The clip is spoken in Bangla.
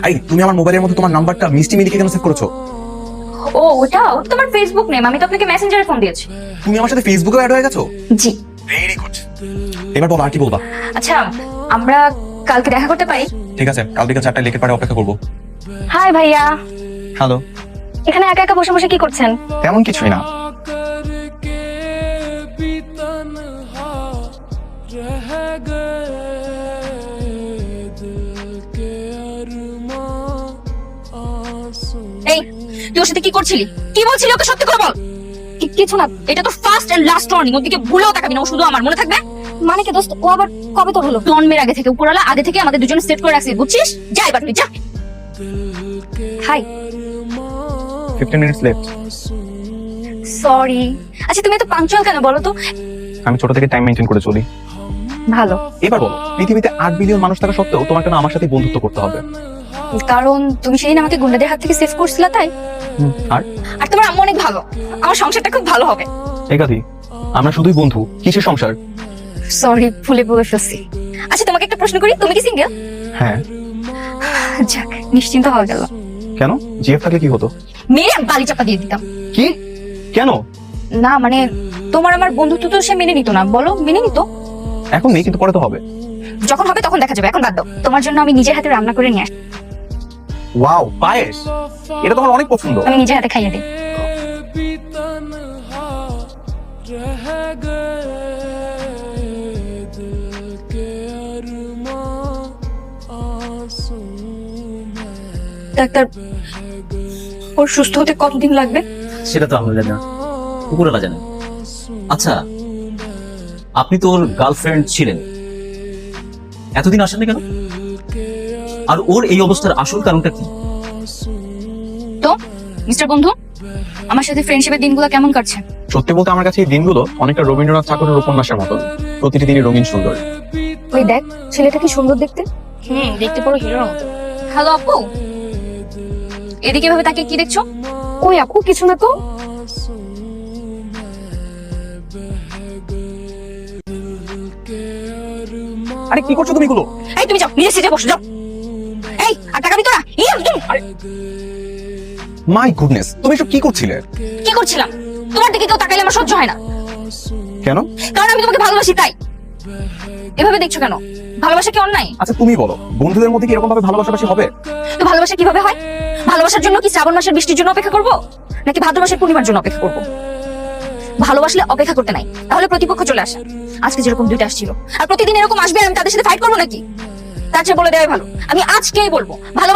আই তুমি আমার মোবাইলের মধ্যে তোমার নাম্বারটা মিষ্টি মিলিকে কেন সেভ করেছো? ও ওটা তোমার ফেসবুক নেম, আমি তো আপনাকে মেসেঞ্জারে ফোন দিয়েছি। তুমি আমার সাথে ফেসবুকে অ্যাড হয়ে গেছো? জি। Very good. এবার বলো আর কি বলবা? আচ্ছা, আমরা কালকে দেখা করতে পারি? ঠিক আছে, কাল বিকেল 4টায় লেকের পাড়ে অপেক্ষা করবো। হাই ভাইয়া। হ্যালো। এখানে একা একা বসে বসে কি করছেন? তেমন কিছুই না। এই, তুই ওর সাথে কি করছিলি? কি বলছিলি ওকে সত্যি করে বল। কিছু না, এটা তো ফার্স্ট এন্ড লাস্ট ওয়ার্নিং। ওদিকে ভুলেও তাকাবি না, ও শুধু আমার মনে থাকবে। মানে কি দোস্ত, ও আবার কবে তোর হলো? জন্মের আগে থেকে, উপরওয়ালা আগে থেকে আমাদের দুজন সেট করে রাখছিস, বুঝছিস? যা এবার তুই যা। হাই। 15 minutes left. সরি। আচ্ছা তুমি এত পাঞ্চুয়াল কেন বলো তো? আমি ছোট থেকে টাইম মেইনটেইন করে চলি। ভালো। এবার বলো, পৃথিবীতে 8 বিলিয়ন মানুষ থাকা সত্ত্বেও তোমার কেন আমার সাথে বন্ধুত্ব করতে হবে? কারণ তুমি সেদিন আমাকে গুন্ডাদের হাত থেকে সেভ করছিলা তাই। আর আর তোমার আম্মু অনেক ভালো, আমার সংসারটা খুব ভালো হবে। একাদি আমরা শুধুই বন্ধু, কিসের সংসার? সরি, ভুলে বলে ফেলছি। আচ্ছা তোমাকে একটা প্রশ্ন করি, তুমি কি সিঙ্গেল? হ্যাঁ। যাক, নিশ্চিন্ত হয়ে গেল। কেন, জিএফ থাকলে কি হতো? মেরে বালি চাপা দিয়ে দিতাম। কি? কেন? না মানে তোমার আমার বন্ধুত্ব তো সে মেনে নিত না। বলো, মেনে নিত? এখন নেই, কিন্তু পরে তো হবে। যখন হবে তখন দেখা যাবে, এখন বাদ দাও। তোমার জন্য আমি নিজের হাতে রান্না করে নিয়ে আসি। ওয়াও, পায়েস! এটা তোমার অনেক পছন্দ। আমি নিজের হাতে খাইয়ে দিই। ডাক্তার, ওর সুস্থ হতে কতদিন লাগবে? সেটা তো আমরা জানি না, উপরওয়ালা জানেন। আচ্ছা, আপনি তো ওর গার্লফ্রেন্ড ছিলেন, এতদিন আসেননি কেন? আর ওর এই অবস্থার আসল কারণটা কি? তো মিস্টার বন্ধু, আমার সাথে ফ্রেন্ডশিপের দিনগুলো কেমন কাটছে? সত্যি বলতে আমার কাছে এই দিনগুলো অনেকটা রবীন্দ্রনাথ ঠাকুরের উপন্যাসের মতো, প্রতিটি দিনই রঙিন সুন্দর। ওই দেখ, ছেলেটা কি সুন্দর দেখতে। দেখতে পুরো হিরোর মতো। হ্যালো আপু, এদিকে ভাবে তাকে কি দেখছো? ওই আপু, কিছু না তো। আরে কি করছো তুমি এগুলো? এই তুমি যাও, নিজে সিটে বসো, যাও। এই, আর টাকা দিতো না? মাই গুডনেস, তুমি এসব কি করছিলে? কি করছিলাম? তোমার দিকে কেউ তাকাইলে আমার সহ্য হয় না। কেন? কারণ আমি তোমাকে ভালোবাসি তাই। এভাবে দেখছো কেন? ভালোবাসা কি অন্যায়? আচ্ছা তুমি বলো, বন্ধুদের মধ্যে কি এরকম ভাবে ভালোবাসাবাসি হবে? তো ভালোবাসা কিভাবে হয়? ভালোবাসার জন্য কি শ্রাবণ মাসের বৃষ্টির জন্য অপেক্ষা করব, নাকি ভাদ্র মাসের পূর্ণিমার জন্য অপেক্ষা করব? ভালোবাসলে অপেক্ষা করতে নাই, তাহলে প্রতিপক্ষ চলে আসে। আজকে যেরকম দুইটা আসছিল, আর প্রতিদিন এরকম আসবে, আর আমি তাদের সাথে ফাইট করবো নাকি? তার চেয়ে বলে দেওয়াই ভালো। আমি আজকেই বলবো, ভালো